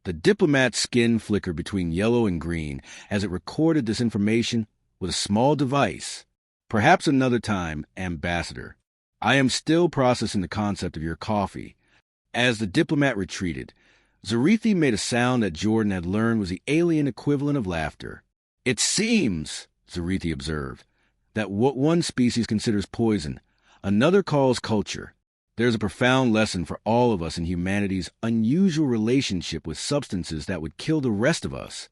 The diplomat's skin flickered between yellow and green as it recorded this information with a small device. Perhaps another time, Ambassador. I am still processing the concept of your coffee. As the diplomat retreated, Zarithi made a sound that Jordan had learned was the alien equivalent of laughter. It seems, Zarithi observed, that what one species considers poison, another calls culture. There's a profound lesson for all of us in humanity's unusual relationship with substances that would kill the rest of us.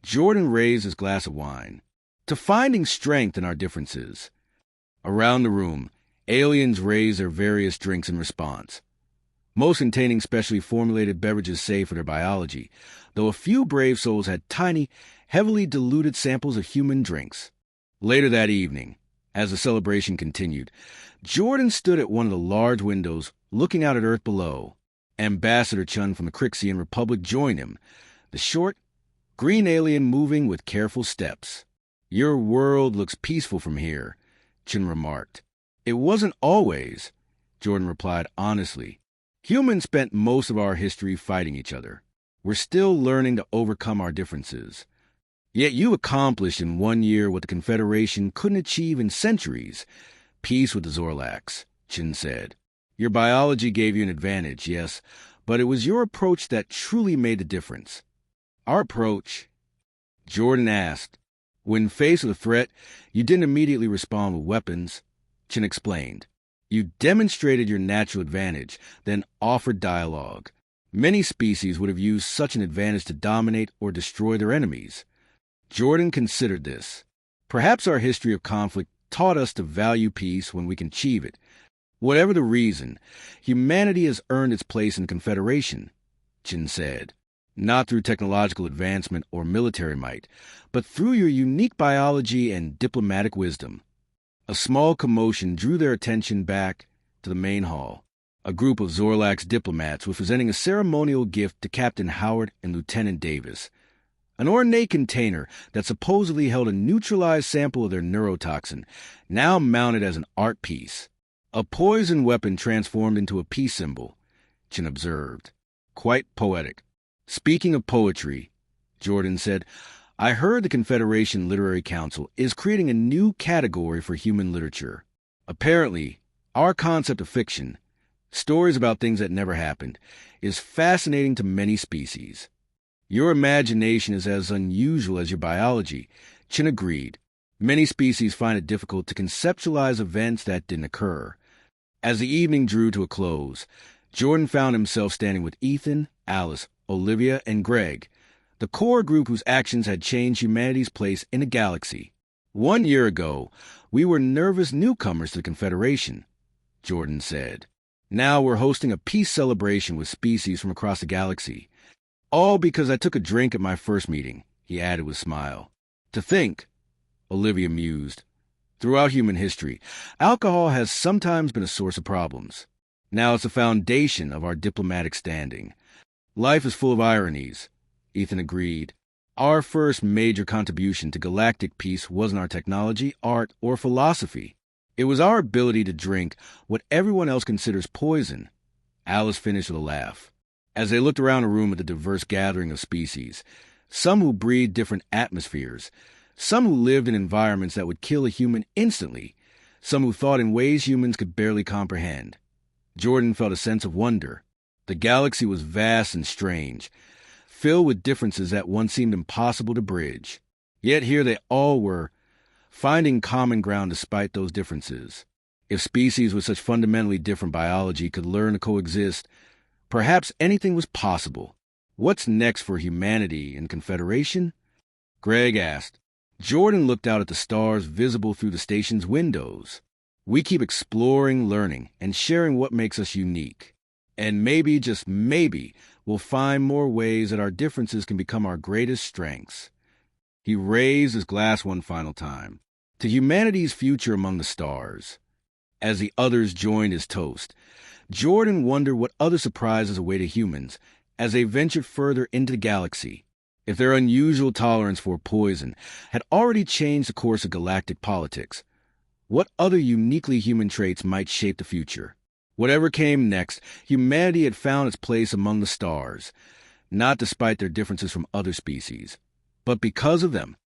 Jordan raised his glass of wine. To finding strength in our differences. Around the room, aliens raised their various drinks in response, most containing specially formulated beverages safe for their biology, though a few brave souls had tiny, heavily diluted samples of human drinks. Later that evening, as the celebration continued, Jordan stood at one of the large windows looking out at Earth below. Ambassador Chun from the Crixian Republic joined him, the short, green alien moving with careful steps. Your world looks peaceful from here, Chun remarked. It wasn't always, Jordan replied honestly. Humans spent most of our history fighting each other. We're still learning to overcome our differences. Yet you accomplished in 1 year what the Confederation couldn't achieve in centuries. Peace with the Zorlax, Chin said. Your biology gave you an advantage, yes, but it was your approach that truly made the difference. Our approach? Jordan asked. When faced with a threat, you didn't immediately respond with weapons, Chin explained. You demonstrated your natural advantage, then offered dialogue. Many species would have used such an advantage to dominate or destroy their enemies. Jordan considered this. Perhaps our history of conflict taught us to value peace when we can achieve it. Whatever the reason, humanity has earned its place in the Confederation, Chin said. Not through technological advancement or military might, but through your unique biology and diplomatic wisdom. A small commotion drew their attention back to the main hall. A group of Zorlax diplomats was presenting a ceremonial gift to Captain Howard and Lieutenant Davis. An ornate container that supposedly held a neutralized sample of their neurotoxin, now mounted as an art piece. A poison weapon transformed into a peace symbol, Chin observed. Quite poetic. Speaking of poetry, Jordan said, I heard the Confederation Literary Council is creating a new category for human literature. Apparently, our concept of fiction, stories about things that never happened, is fascinating to many species. Your imagination is as unusual as your biology, Chin agreed. Many species find it difficult to conceptualize events that didn't occur. As the evening drew to a close, Jordan found himself standing with Ethan, Alice, Olivia, and Greg, the core group whose actions had changed humanity's place in the galaxy. 1 year ago, we were nervous newcomers to the Confederation, Jordan said. Now we're hosting a peace celebration with species from across the galaxy. All because I took a drink at my first meeting, he added with a smile. To think, Olivia mused. Throughout human history, alcohol has sometimes been a source of problems. Now it's the foundation of our diplomatic standing. Life is full of ironies, Ethan agreed. Our first major contribution to galactic peace wasn't our technology, art, or philosophy. It was our ability to drink what everyone else considers poison. Alice finished with a laugh. As they looked around the room at the diverse gathering of species, some who breathed different atmospheres, some who lived in environments that would kill a human instantly, some who thought in ways humans could barely comprehend, Jordan felt a sense of wonder. The galaxy was vast and strange, filled with differences that once seemed impossible to bridge. Yet here they all were, finding common ground despite those differences. If species with such fundamentally different biology could learn to coexist, perhaps anything was possible. What's next for humanity and Confederation? Greg asked. Jordan looked out at the stars visible through the station's windows. We keep exploring, learning, and sharing what makes us unique. And maybe, just maybe, we'll find more ways that our differences can become our greatest strengths. He raised his glass one final time. To humanity's future among the stars. As the others joined his toast, Jordan wondered what other surprises awaited humans as they ventured further into the galaxy. if their unusual tolerance for poison had already changed the course of galactic politics, what other uniquely human traits might shape the future? Whatever came next, humanity had found its place among the stars, not despite their differences from other species, but because of them.